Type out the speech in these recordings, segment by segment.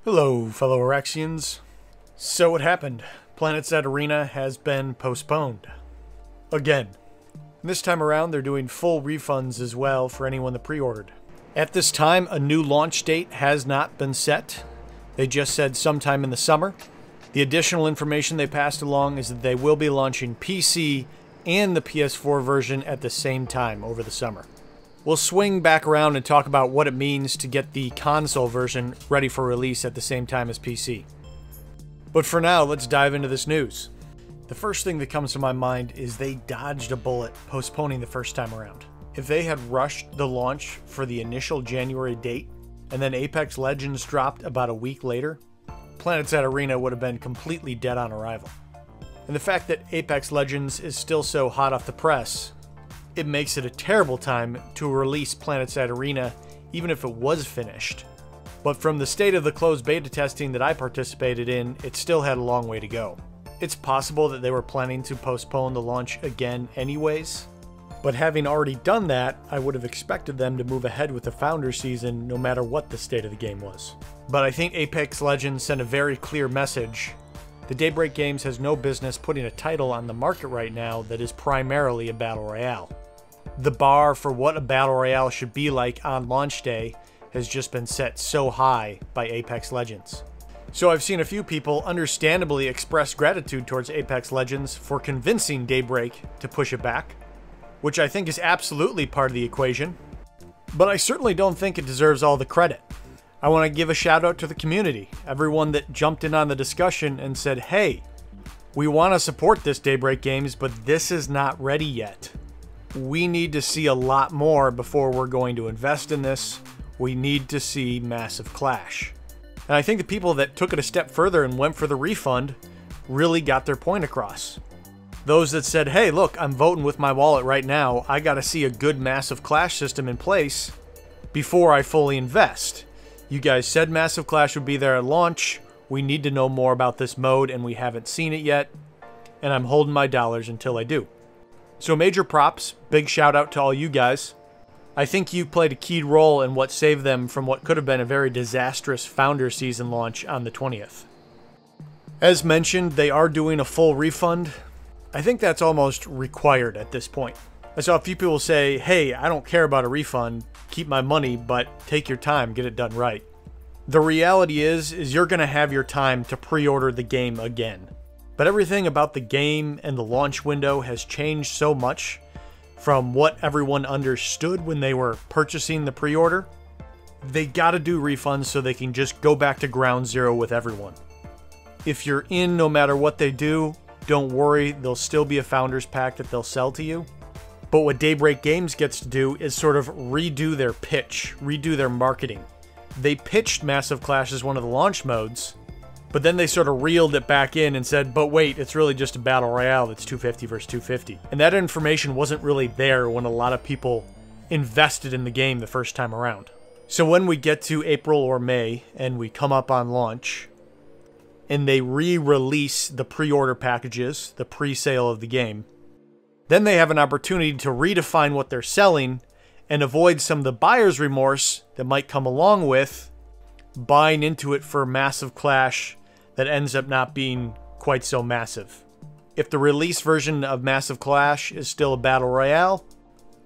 Hello, fellow Araxians. So what happened? Planetside Arena has been postponed. Again. This time around, they're doing full refunds as well for anyone that pre-ordered. At this time, a new launch date has not been set. They just said sometime in the summer. The additional information they passed along is that they will be launching PC and the PS4 version at the same time over the summer. We'll swing back around and talk about what it means to get the console version ready for release at the same time as PC. But for now, let's dive into this news. The first thing that comes to my mind is they dodged a bullet postponing the first time around. If they had rushed the launch for the initial January date, and then Apex Legends dropped about a week later, Planetside Arena would have been completely dead on arrival. And the fact that Apex Legends is still so hot off the press, it makes it a terrible time to release Planetside Arena even if it was finished. But from the state of the closed beta testing that I participated in, it still had a long way to go. It's possible that they were planning to postpone the launch again anyways, but having already done that, I would have expected them to move ahead with the Founder season no matter what the state of the game was. But I think Apex Legends sent a very clear message. The Daybreak Games has no business putting a title on the market right now that is primarily a Battle Royale. The bar for what a Battle Royale should be like on launch day has just been set so high by Apex Legends. So I've seen a few people understandably express gratitude towards Apex Legends for convincing Daybreak to push it back, which I think is absolutely part of the equation, but I certainly don't think it deserves all the credit. I want to give a shout out to the community, everyone that jumped in on the discussion and said, hey, we want to support this Daybreak Games, but this is not ready yet. We need to see a lot more before we're going to invest in this. We need to see Massive Clash. And I think the people that took it a step further and went for the refund really got their point across. Those that said, hey, look, I'm voting with my wallet right now. I got to see a good Massive Clash system in place before I fully invest. You guys said Massive Clash would be there at launch. We need to know more about this mode, and we haven't seen it yet. And I'm holding my dollars until I do. So major props, big shout out to all you guys. I think you played a key role in what saved them from what could have been a very disastrous Founder season launch on the 20th. As mentioned, they are doing a full refund. I think that's almost required at this point. I saw a few people say, hey, I don't care about a refund, keep my money, but take your time, get it done right. The reality is you're going to have your time to pre-order the game again. But everything about the game and the launch window has changed so much from what everyone understood when they were purchasing the pre-order. They gotta do refunds so they can just go back to ground zero with everyone. If you're in no matter what they do, don't worry, there'll still be a Founders Pack that they'll sell to you. But what Daybreak Games gets to do is sort of redo their pitch, redo their marketing. They pitched Massive Clash as one of the launch modes, but then they sort of reeled it back in and said, but wait, it's really just a Battle Royale that's 250 versus 250. And that information wasn't really there when a lot of people invested in the game the first time around. So when we get to April or May and we come up on launch and they re-release the pre-order packages, the pre-sale of the game, then they have an opportunity to redefine what they're selling and avoid some of the buyer's remorse that might come along with buying into it for Massive Clash that ends up not being quite so massive. If the release version of Massive Clash is still a Battle Royale,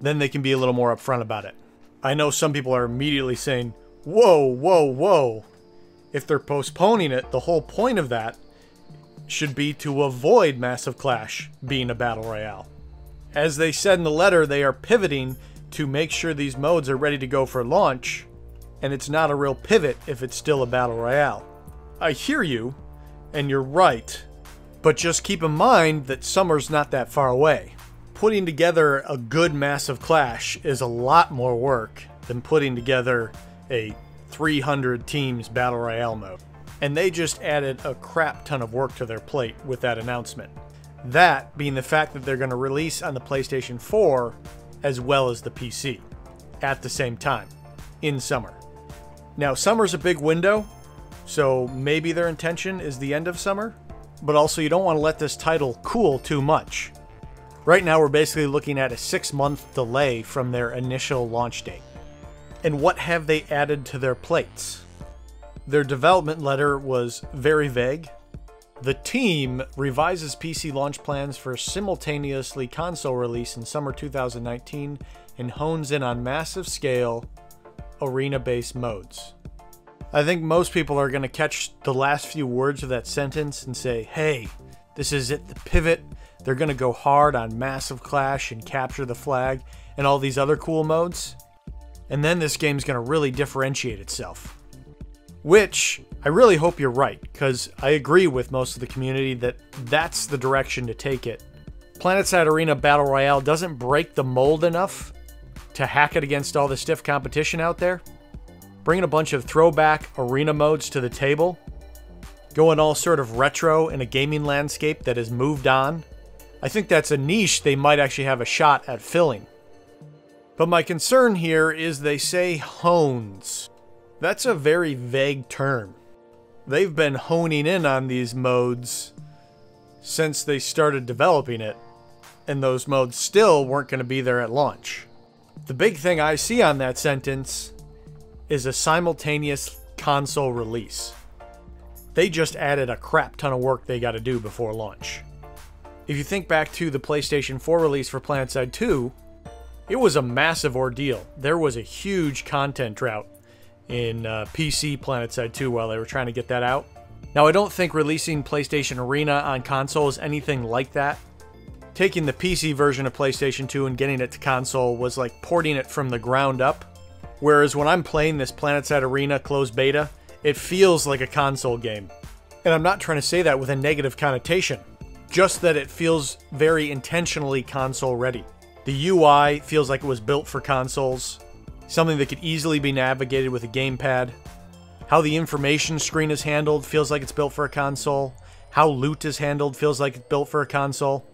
then they can be a little more upfront about it. I know some people are immediately saying, whoa, whoa, whoa. If they're postponing it, the whole point of that should be to avoid Massive Clash being a Battle Royale. As they said in the letter, they are pivoting to make sure these modes are ready to go for launch, and it's not a real pivot if it's still a Battle Royale. I hear you, and you're right, but just keep in mind that summer's not that far away. Putting together a good Massive Clash is a lot more work than putting together a 300 teams Battle Royale mode. And they just added a crap ton of work to their plate with that announcement. That being the fact that they're going to release on the PlayStation 4 as well as the PC at the same time in summer. Now, summer's a big window, so maybe their intention is the end of summer, but also you don't want to let this title cool too much. Right now, we're basically looking at a 6-month delay from their initial launch date. And what have they added to their plates? Their development letter was very vague. The team revises PC launch plans for simultaneously console release in summer 2019 and hones in on massive scale arena-based modes. I think most people are going to catch the last few words of that sentence and say, hey, this is it, the pivot. They're going to go hard on Massive Clash and Capture the Flag and all these other cool modes. And then this game's going to really differentiate itself. Which, I really hope you're right, because I agree with most of the community that that's the direction to take it. Planetside Arena Battle Royale doesn't break the mold enough to hack it against all the stiff competition out there. Bringing a bunch of throwback arena modes to the table, going all sort of retro in a gaming landscape that has moved on. I think that's a niche they might actually have a shot at filling. But my concern here is they say hones. That's a very vague term. They've been honing in on these modes since they started developing it, and those modes still weren't going to be there at launch. The big thing I see on that sentence is a simultaneous console release. They just added a crap ton of work they got to do before launch. If you think back to the PlayStation 4 release for Planetside 2, it was a massive ordeal. There was a huge content drought in PC Planetside 2 while they were trying to get that out. Now, I don't think releasing PlayStation Arena on console is anything like that. Taking the PC version of PlayStation 2 and getting it to console was like porting it from the ground up. Whereas when I'm playing this Planetside Arena closed beta, it feels like a console game. And I'm not trying to say that with a negative connotation, just that it feels very intentionally console ready. The UI feels like it was built for consoles, something that could easily be navigated with a gamepad. How the information screen is handled feels like it's built for a console. How loot is handled feels like it's built for a console.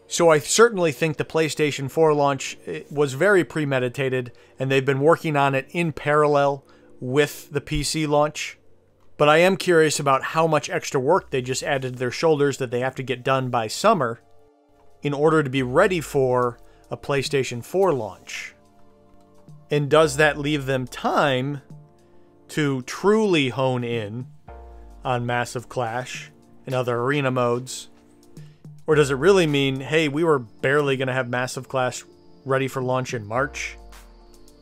So I certainly think the PlayStation 4 launch was very premeditated, and they've been working on it in parallel with the PC launch. But I am curious about how much extra work they just added to their shoulders that they have to get done by summer in order to be ready for a PlayStation 4 launch. And does that leave them time to truly hone in on Massive Clash and other arena modes? Or does it really mean, hey, we were barely going to have Massive Clash ready for launch in March?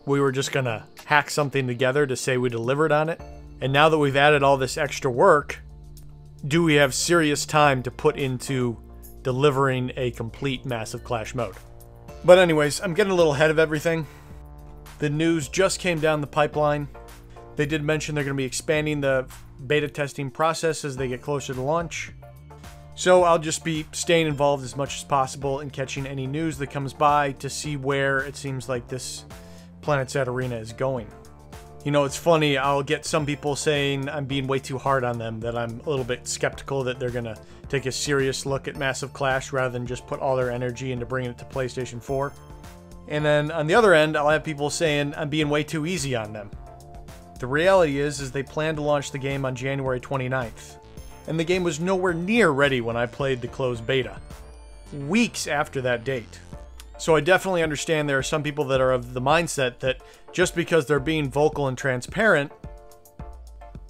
We were just going to hack something together to say we delivered on it? And now that we've added all this extra work, do we have serious time to put into delivering a complete Massive Clash mode? But anyways, I'm getting a little ahead of everything. The news just came down the pipeline. They did mention they're going to be expanding the beta testing process as they get closer to launch. So I'll just be staying involved as much as possible and catching any news that comes by to see where it seems like this Planetside Arena is going. You know, it's funny, I'll get some people saying I'm being way too hard on them, that I'm a little bit skeptical that they're going to take a serious look at Massive Clash rather than just put all their energy into bringing it to PlayStation 4. And then on the other end, I'll have people saying I'm being way too easy on them. The reality is they plan to launch the game on January 29th. And the game was nowhere near ready when I played the closed beta. Weeks after that date. So I definitely understand there are some people that are of the mindset that just because they're being vocal and transparent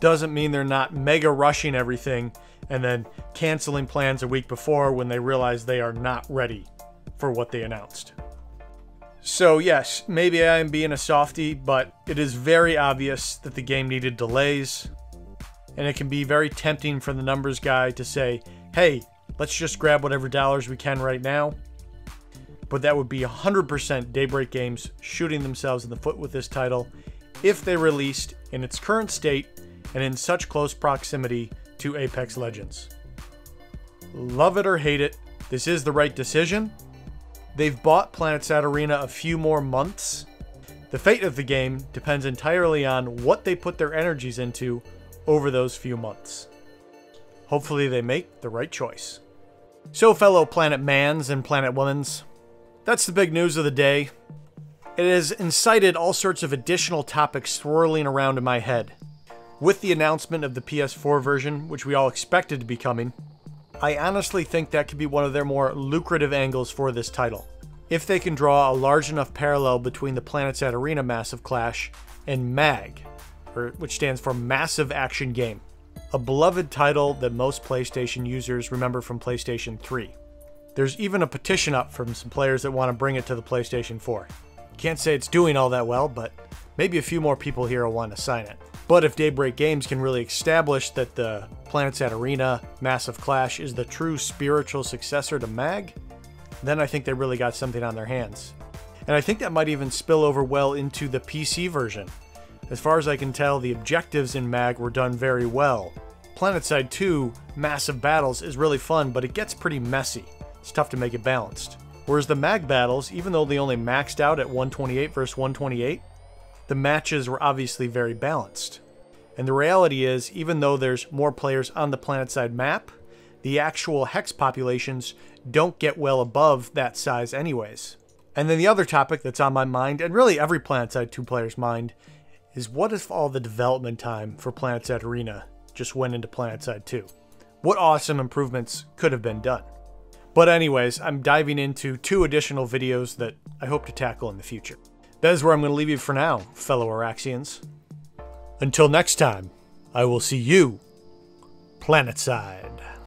doesn't mean they're not mega rushing everything and then canceling plans a week before when they realize they are not ready for what they announced. So yes, maybe I am being a softie, but it is very obvious that the game needed delays. And it can be very tempting for the numbers guy to say, hey, let's just grab whatever dollars we can right now. But that would be 100% Daybreak Games shooting themselves in the foot with this title if they released in its current state and in such close proximity to Apex Legends. Love it or hate it, this is the right decision. They've bought Planetside Arena a few more months. The fate of the game depends entirely on what they put their energies into over those few months. Hopefully they make the right choice. So fellow Planet Mans and Planet Womans, that's the big news of the day. It has incited all sorts of additional topics swirling around in my head. With the announcement of the PS4 version, which we all expected to be coming, I honestly think that could be one of their more lucrative angles for this title. If they can draw a large enough parallel between the Planetside Arena Massive Clash and MAG, which stands for Massive Action Game, a beloved title that most PlayStation users remember from PlayStation 3. There's even a petition up from some players that want to bring it to the PlayStation 4. Can't say it's doing all that well, but maybe a few more people here will want to sign it. But if Daybreak Games can really establish that the Planetside Arena Massive Clash is the true spiritual successor to MAG, then I think they really got something on their hands. And I think that might even spill over well into the PC version. As far as I can tell, the objectives in MAG were done very well. Planetside 2 Massive Battles is really fun, but it gets pretty messy. It's tough to make it balanced. Whereas the MAG battles, even though they only maxed out at 128 versus 128, the matches were obviously very balanced. And the reality is, even though there's more players on the Planetside map, the actual hex populations don't get well above that size anyways. And then the other topic that's on my mind, and really every Planetside 2 player's mind, is what if all the development time for Planetside Arena just went into Planetside 2? What awesome improvements could have been done? But anyways, I'm diving into 2 additional videos that I hope to tackle in the future. That is where I'm going to leave you for now, fellow Araxians. Until next time, I will see you Planetside.